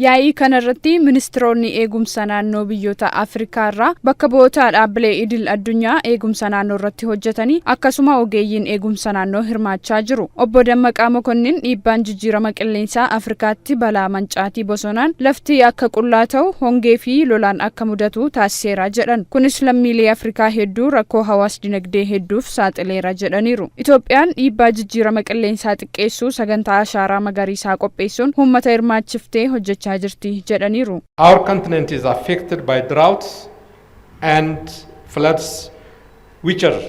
Yaa'ii kanarratti ministeeronni eegumsa naannoo biyyoota Afrikaa irraa bakka bu'oota dhaabbilee idil addunyaa eegumsa naannoo irratti hojjetanii akkasuma ogeeyyiin eegumsa naannoo hirmaachaa jiru. Obbo Dammaqaa Mokonnin dhiibbaan jijjiirama qilleensaa Afrikaatti balaa mancaatii bosonaan lafti akka qullaa ta'u hongee fi lolaan akka mudatu taasiseera jedhan. Kunis lammiilee Afrikaa hedduu rakkoo hawaas dinagdee hedduuf saaxileera jedhaniiru. Itoophiyaan dhiibbaa jijjiirama qilleensaa xiqqeessuu sagantaa ashaaraa magariisaa qopheessuun uummata hirmaachiftee hojjechaa jedhaniiru. Our continent is affected by droughts and floods which are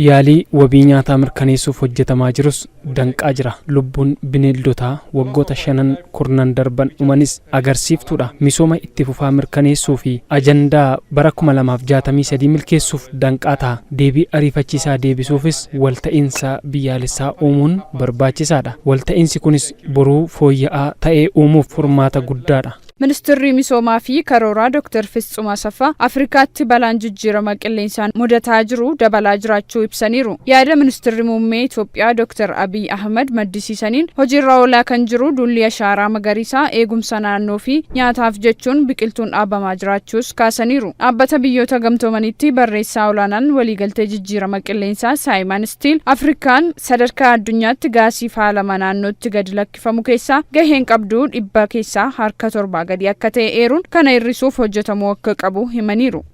yaalii wabii nyaataa mirkaneessuuf hojjetamaa jirus danqaa jira. Lubbuun bineeldotaa waggoota 5 darban umanis agarsiiftuudha. Misooma itti fufaa mirkaneessuu fi ajandaa bara 2063 milkeessuuf danqaa ta'a. Deebii ariifachiisaa deebisuufis walta'iinsa biyyaalessaa uumuun barbaachisaadha. Walta'iinsi kunis boruu fooyya'aa ta'ee uumuuf furmaata guddaadha. Ministeerri misoomaa fi karooraa Dr. Fistsum Asaffaa Afrikaatti balaan jijjiirama qilleensaan mudataa jiru dabalaa jiraachuu ibsaniiru. Yaada ministeerri muummee Itoophiyaa Dr. Abiy Ahmed maddisiisaniin hojiirra oolaa kan jiru duulli ashaaraa magariisaa eegumsa naannoo fi nyaataaf jechuun biqiltuun dhaabamaa jiraachuus kaasaniiru. Dhaabbata biyyoota gamtoomaniitti barreessaa olaanaan waliigaltee jijjiirama qilleensaa Saayman Stiil Afrikaan sadarkaa addunyaatti gaasii faalama naannootti gadi lakkifamu keessaa gaheen qabdu dhibba keessaa harka 7 gadi akka ta'e eeruun kana hir'isuuf hojjetamuu akka qabu himaniiru.